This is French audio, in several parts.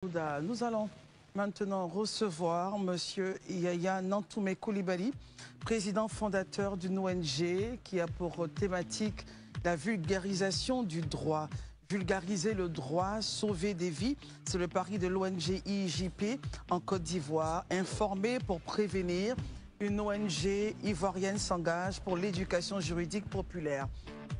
Nous allons maintenant recevoir M. Yaya Nantoumé Coulibaly, président fondateur d'une ONG qui a pour thématique la vulgarisation du droit. Vulgariser le droit, sauver des vies, c'est le pari de l'ONG IJP en Côte d'Ivoire. Informer pour prévenir, une ONG ivoirienne s'engage pour l'éducation juridique populaire.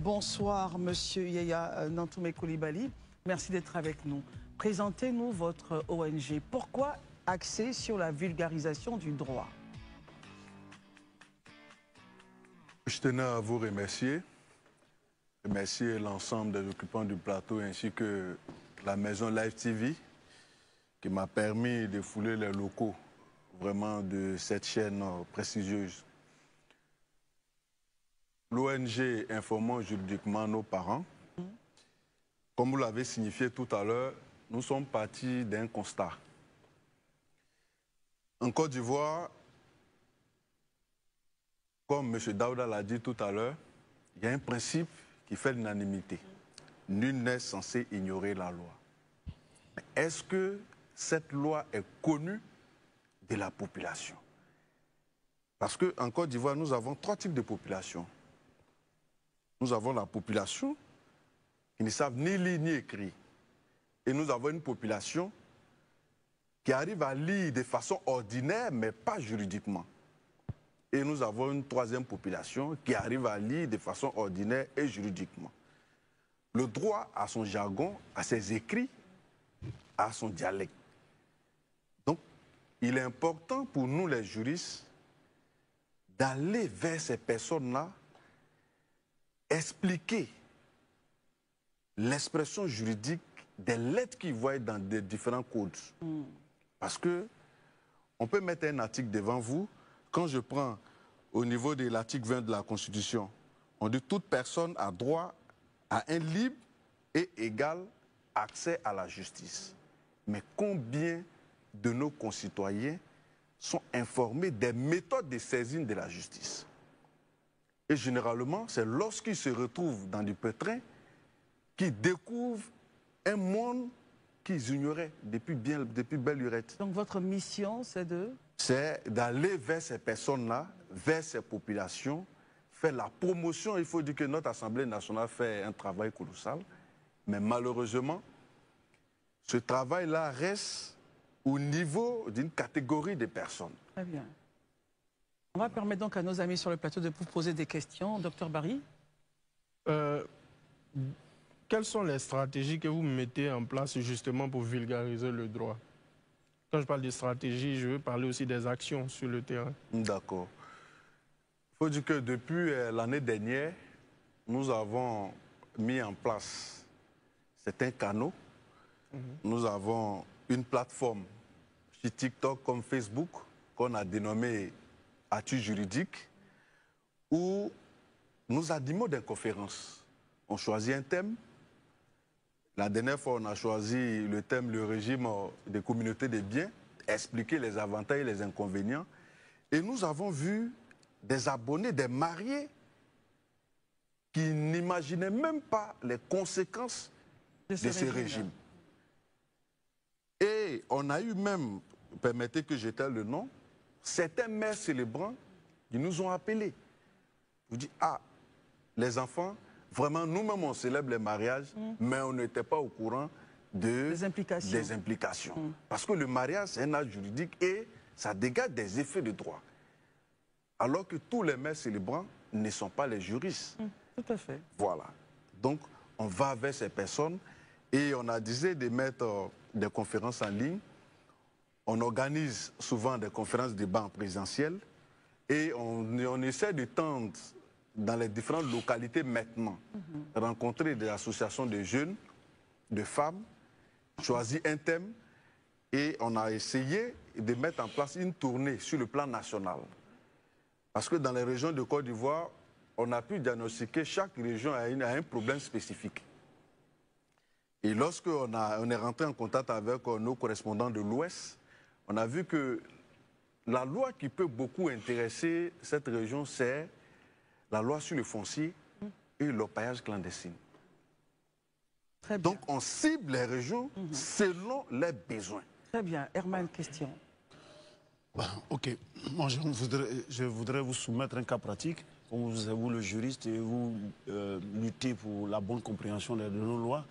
Bonsoir M. Yaya Nantoumé Coulibaly, merci d'être avec nous. Présentez-nous votre ONG. Pourquoi axer sur la vulgarisation du droit? Je tenais à vous remercier l'ensemble des occupants du plateau ainsi que la maison Live TV qui m'a permis de fouler les locaux vraiment de cette chaîne prestigieuse. L'ONG Informons juridiquement nos parents, comme vous l'avez signifié tout à l'heure, nous sommes partis d'un constat. En Côte d'Ivoire, comme M. Daouda l'a dit tout à l'heure, il y a un principe qui fait l'unanimité. Nul n'est censé ignorer la loi. Est-ce que cette loi est connue de la population? Parce qu'en Côte d'Ivoire, nous avons trois types de population. Nous avons la population qui ne savent ni lire ni écrire. Et nous avons une population qui arrive à lire de façon ordinaire, mais pas juridiquement. Et nous avons une troisième population qui arrive à lire de façon ordinaire et juridiquement. Le droit a son jargon, a ses écrits, a son dialecte. Donc, il est important pour nous, les juristes, d'aller vers ces personnes-là, expliquer l'expression juridique des lettres qu'ils voient dans des différents codes. Parce que on peut mettre un article devant vous. Quand je prends au niveau de l'article 20 de la Constitution, on dit toute personne a droit à un libre et égal accès à la justice. Mais combien de nos concitoyens sont informés des méthodes de saisine de la justice? Et généralement, c'est lorsqu'ils se retrouvent dans du pétrin qu'ils découvrent un monde qu'ils ignoraient depuis belle lurette. Donc votre mission, c'est de? C'est d'aller vers ces personnes-là, vers ces populations, faire la promotion. Il faut dire que notre Assemblée nationale fait un travail colossal, mais malheureusement, ce travail-là reste au niveau d'une catégorie de personnes. Très bien. On va permettre donc à nos amis sur le plateau de vous poser des questions. Docteur Barry? Quelles sont les stratégies que vous mettez en place justement pour vulgariser le droit? Quand je parle de stratégie, je veux parler aussi des actions sur le terrain. D'accord. Il faut dire que depuis l'année dernière, nous avons mis en place certains canaux. Nous avons une plateforme sur TikTok comme Facebook qu'on a dénommée Atu Juridique où nous animons des conférences. On choisit un thème. La dernière fois, on a choisi le thème « Le régime des communautés des biens », expliquer les avantages et les inconvénients. Et nous avons vu des abonnés, des mariés, qui n'imaginaient même pas les conséquences de ce régime. Et on a eu même, permettez que j'étale le nom, certains mères célébrants qui nous ont appelés. Vous dites, ah, les enfants, vraiment, nous-mêmes, on célèbre les mariages, mais on n'était pas au courant des implications. Parce que le mariage, c'est un acte juridique et ça dégage des effets de droit. Alors que tous les mères célébrants ne sont pas les juristes. Tout à fait. Voilà. Donc, on va vers ces personnes et on a décidé de mettre des conférences en ligne. On organise souvent des conférences de débat en présentiel et on essaie de tendre dans les différentes localités maintenant, rencontrer des associations de jeunes, de femmes, choisir un thème et on a essayé de mettre en place une tournée sur le plan national. Parce que dans les régions de Côte d'Ivoire, on a pu diagnostiquer chaque région a un problème spécifique. Et lorsqu'on est rentré en contact avec nos correspondants de l'Ouest, on a vu que la loi qui peut beaucoup intéresser cette région, c'est la loi sur le foncier et l'orpaillage clandestin. Très bien. Donc on cible les régions selon les besoins. Très bien. Herman, question. Ok. Moi, je voudrais vous soumettre un cas pratique. Comme vous le juriste et vous luttez pour la bonne compréhension de nos lois.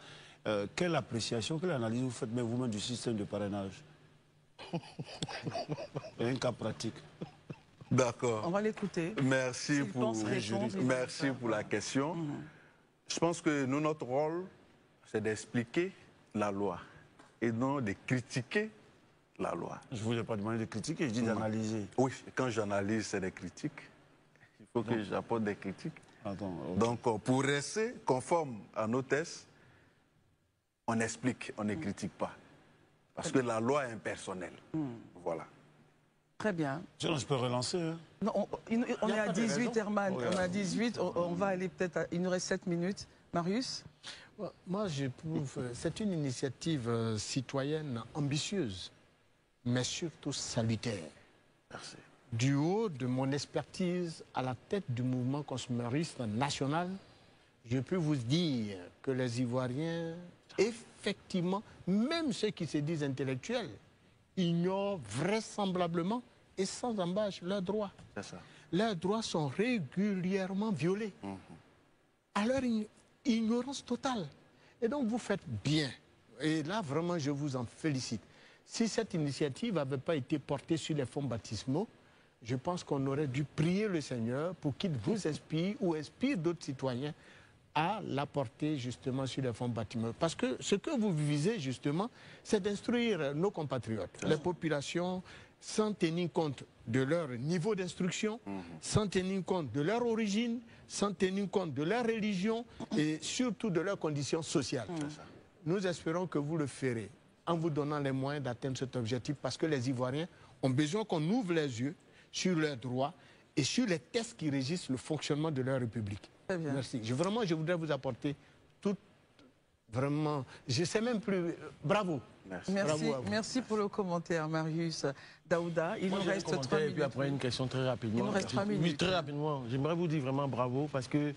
Quelle appréciation, quelle analyse vous faites vous-même du système de parrainage? Un cas pratique. D'accord. On va l'écouter. Merci pour la question. Je pense que nous, notre rôle, c'est d'expliquer la loi et non de critiquer la loi. Je ne vous ai pas demandé de critiquer, je dis d'analyser. Oui, quand j'analyse, c'est des critiques. Il faut que j'apporte des critiques. Attends, okay. Donc, pour rester conforme à nos tests, on explique, on ne critique pas. Parce que la loi est impersonnelle. Voilà. Très bien. Je peux relancer. Hein. Non, on est à 18, Herman. On est à 18. On va aller peut-être à... Il nous reste 7 minutes. Marius? Moi, je trouve que c'est une initiative citoyenne ambitieuse, mais surtout salutaire. Merci. Du haut de mon expertise à la tête du mouvement consumériste national, je peux vous dire que les Ivoiriens, effectivement, même ceux qui se disent intellectuels, ignorent vraisemblablement et sans embâche leurs droits. C'est ça. Leurs droits sont régulièrement violés. À leur ignorance totale. Et donc vous faites bien. Et là, vraiment, je vous en félicite. Si cette initiative n'avait pas été portée sur les fonds baptismaux, je pense qu'on aurait dû prier le Seigneur pour qu'il vous inspire ou inspire d'autres citoyens à la porter justement sur les fonds baptismaux. Parce que ce que vous visez justement, c'est d'instruire nos compatriotes, les populations, sans tenir compte de leur niveau d'instruction, sans tenir compte de leur origine, sans tenir compte de leur religion et surtout de leurs conditions sociales. Nous espérons que vous le ferez en vous donnant les moyens d'atteindre cet objectif parce que les Ivoiriens ont besoin qu'on ouvre les yeux sur leurs droits et sur les tests qui régissent le fonctionnement de leur République. Très bien. Merci. Je voudrais vous apporter tout, vraiment, je ne sais même plus, bravo. Merci. Merci pour le commentaire, Marius. Daouda, il nous reste 3 minutes. Et puis après, une question très rapidement. Il nous reste 3 minutes. Oui, très rapidement. J'aimerais vous dire vraiment bravo parce que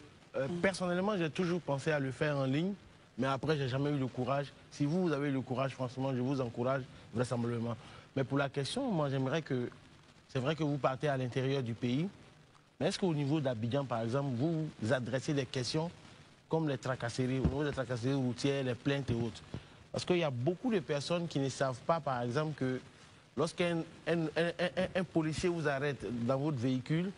personnellement, j'ai toujours pensé à le faire en ligne, mais après, j'ai jamais eu le courage. Si vous avez eu le courage, franchement, je vous encourage vraisemblablement. Mais pour la question, moi, j'aimerais que... C'est vrai que vous partez à l'intérieur du pays, mais est-ce qu'au niveau d'Abidjan, par exemple, vous adressez des questions comme les tracasseries, au niveau des tracasseries routières, les plaintes et autres? Parce qu'il y a beaucoup de personnes qui ne savent pas, par exemple, que lorsqu'un policier vous arrête dans votre véhicule,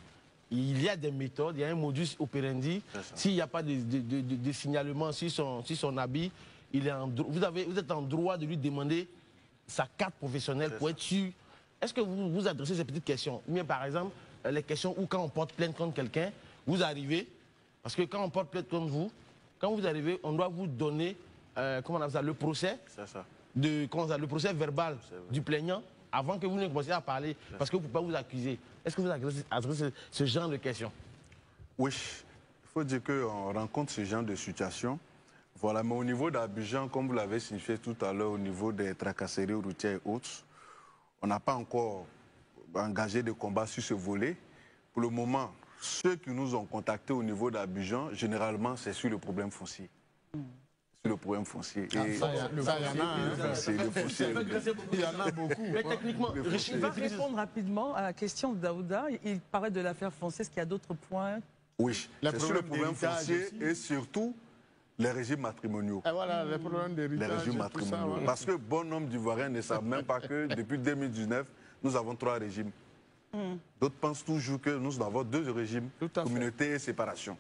il y a des méthodes, il y a un modus operandi. S'il n'y a pas de signalement sur son habit, vous êtes en droit de lui demander sa carte professionnelle pour être sûr. Est-ce que vous adressez ces petites questions? Ou bien, par exemple, les questions où quand on porte plainte contre quelqu'un, vous arrivez, parce que quand on porte plainte contre vous, quand vous arrivez, on doit vous donner, comment on appelle ça, le procès, le procès verbal du plaignant, avant que vous ne commenciez à parler, parce que vous ne pouvez pas vous accuser. Est-ce que vous adressez ce genre de questions? Oui, il faut dire qu'on rencontre ce genre de situation. Voilà, mais au niveau d'Abidjan, comme vous l'avez signifié tout à l'heure, au niveau des tracasseries routières et autres, on n'a pas encore engagé de combat sur ce volet. Pour le moment, ceux qui nous ont contactés au niveau d'Abidjan, généralement, c'est sur le problème foncier. Sur le problème foncier. Il y en a beaucoup. Mais techniquement, Il va répondre rapidement à la question de Daouda. Il parlait de l'affaire foncière. Est-ce qu'il y a d'autres points? Oui, c'est sur le problème foncier et surtout les régimes matrimoniaux. Et voilà, les problèmes d'héritage. Les régimes matrimoniaux. Voilà. Parce que bon nombre d'Ivoiriens ne savent même pas que depuis 2019, nous avons 3 régimes. D'autres pensent toujours que nous avons 2 régimes, communauté et séparation.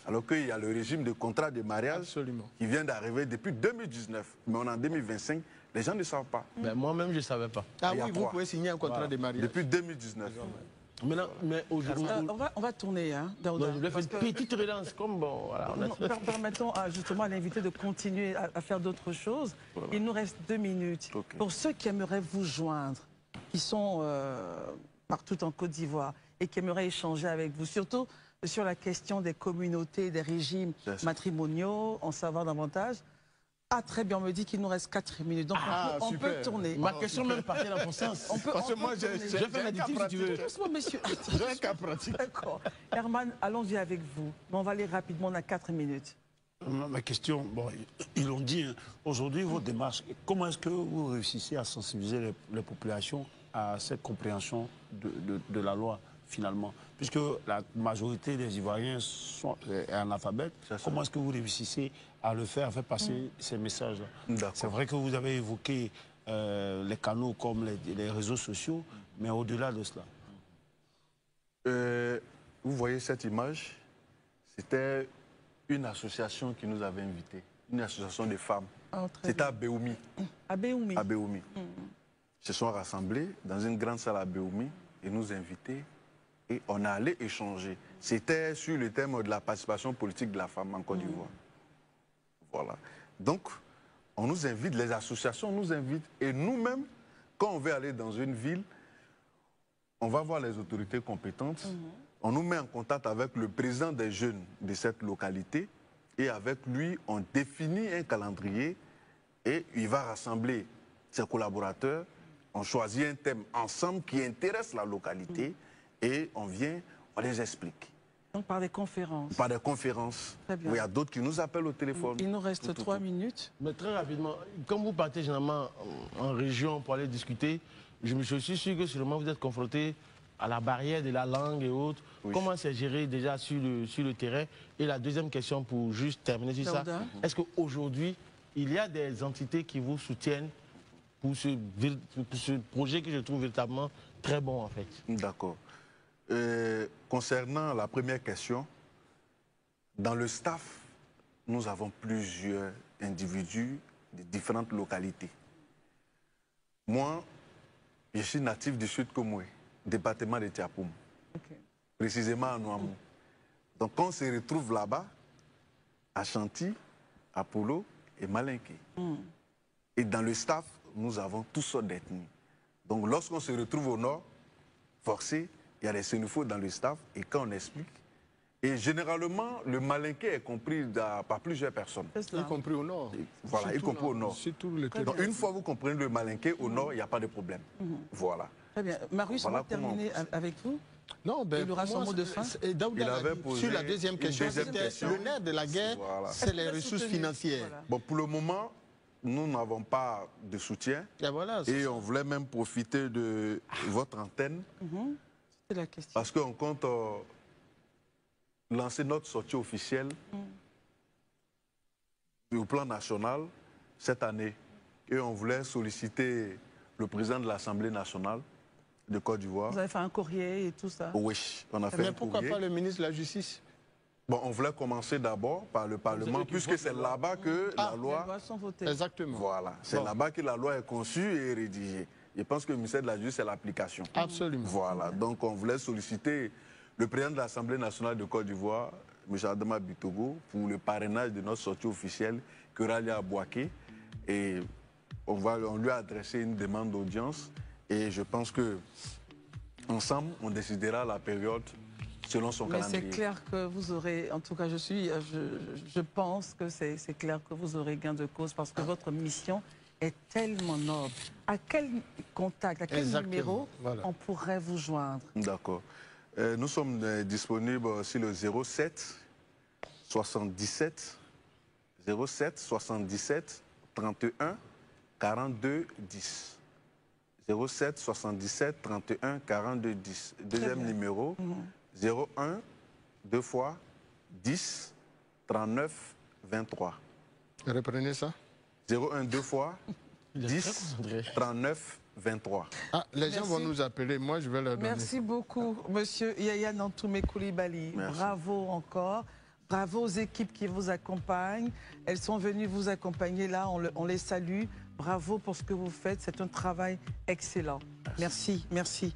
Alors qu'il y a le régime de contrat de mariage qui vient d'arriver depuis 2019. Mais on est en 2025, les gens ne savent pas. Ben, moi-même, je ne savais pas. Ah oui, vous pouvez signer un contrat de mariage. Depuis 2019. Maintenant, mais aujourd'hui... on va tourner, hein, Daouda. Je vais faire une petite relance, comme bon... Voilà, permettons justement à l'invité de continuer à faire d'autres choses. Il nous reste 2 minutes. Pour ceux qui aimeraient vous joindre, qui sont partout en Côte d'Ivoire et qui aimeraient échanger avec vous, surtout sur la question des communautés, des régimes matrimoniaux, en savoir davantage. Ah, très bien, on me dit qu'il nous reste 4 minutes. Donc, on peut tourner. Ma question même partait dans ton sens. Parce que moi, j'ai fait un cas pratique. Doucement, messieurs. J'ai un cas pratique. D'accord. Herman, allons-y avec vous. Mais on va aller rapidement, on a 4 minutes. Ma question, bon, ils l'ont dit, hein, aujourd'hui, votre démarche, comment est-ce que vous réussissez à sensibiliser les populations à cette compréhension de la loi, finalement? Puisque la majorité des Ivoiriens sont analphabètes, comment est-ce que vous réussissez à le faire, à faire passer ces messages-là? C'est vrai que vous avez évoqué les canaux comme les réseaux sociaux, mais au-delà de cela. Vous voyez cette image, c'était une association qui nous avait invités, une association de femmes. Oh, c'était à Béoumi. À Béoumi. À Béoumi. Ils se sont rassemblés dans une grande salle à Béoumi et nous invitaient et on est allé échanger. C'était sur le thème de la participation politique de la femme en Côte d'Ivoire. Voilà. Donc, on nous invite, les associations nous invitent et nous-mêmes, quand on veut aller dans une ville, on va voir les autorités compétentes. On nous met en contact avec le président des jeunes de cette localité et avec lui, on définit un calendrier et il va rassembler ses collaborateurs. On choisit un thème ensemble qui intéresse la localité et on vient, on les explique. Donc par des conférences. Par des conférences. Très bien. Il y a d'autres qui nous appellent au téléphone. Il nous reste 3 minutes. Mais très rapidement, comme vous partez généralement en région pour aller discuter, je me suis sûr que sûrement vous êtes confronté à la barrière de la langue et autres. Oui. Comment c'est géré déjà sur le terrain? Et la deuxième question pour juste terminer sur ça, est-ce qu'aujourd'hui, il y a des entités qui vous soutiennent pour ce projet que je trouve véritablement très bon en fait? D'accord. Concernant la première question, dans le staff, nous avons plusieurs individus de différentes localités. Moi, je suis natif du Sud Komoué, département de Tiapoum, précisément à Nouamou. Donc on se retrouve là-bas, à Chanty, à Polo et Malinké. Et dans le staff, nous avons toutes sortes d'ethnies. Donc lorsqu'on se retrouve au nord, forcé, il y a des sénufos dans le staff et quand on explique, et généralement le Malinké est compris par plusieurs personnes. Y compris au nord. Voilà, surtout y compris au nord. Donc une fois que vous comprenez le Malinké au nord, il n'y a pas de problème. Voilà. Très bien. Marius, voilà, on va terminer avec vous. Non, ben, il aura son mot de fin. Sur la deuxième question, le nerf de la guerre, c'est les ressources financières. Voilà. Bon, pour le moment, nous n'avons pas de soutien. Et on voulait même profiter de votre antenne. C'est la question. Parce qu'on compte lancer notre sortie officielle au plan national cette année. Et on voulait solliciter le président de l'Assemblée nationale de Côte d'Ivoire. Vous avez fait un courrier et tout ça? Oui, on a fait un courrier. Mais pourquoi pas le ministre de la Justice? Bon, on voulait commencer d'abord par le Parlement, puisque c'est là-bas que la loi... Les lois sont votées. Exactement. Voilà, c'est là-bas que la loi est conçue et rédigée. Je pense que le ministère de la Justice, c'est l'application. Absolument. Voilà, donc on voulait solliciter le président de l'Assemblée nationale de Côte d'Ivoire, M. Adama Bitogo, pour le parrainage de notre sortie officielle, Kuralia Bouaké. Et on lui a adressé une demande d'audience. Et je pense que ensemble, on décidera la période selon son calendrier. Mais c'est clair que vous aurez, en tout cas je pense que c'est clair que vous aurez gain de cause parce que votre mission est tellement noble. À quel contact, à quel numéro on pourrait vous joindre? D'accord. Nous sommes disponibles sur le 07 77 31 42 10. 07 77 31 42 10. Deuxième numéro, 01 2 fois 10 39 23. Reprenez ça. 01 2 fois 10 39 23. Ah, les gens vont nous appeler, moi je vais leur donner. Merci beaucoup, monsieur Yaya Nantoumé Coulibaly. Bravo encore. Bravo aux équipes qui vous accompagnent. Elles sont venues vous accompagner là, on les salue. Bravo pour ce que vous faites, c'est un travail excellent. Merci, merci.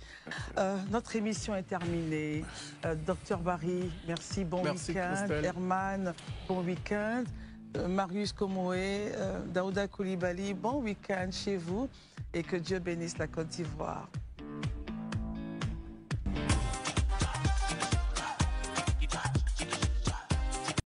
Notre émission est terminée. Docteur Barry, merci, bon week-end. Herman, bon week-end. Marius Komoué, Daouda Coulibaly, bon week-end chez vous et que Dieu bénisse la Côte d'Ivoire.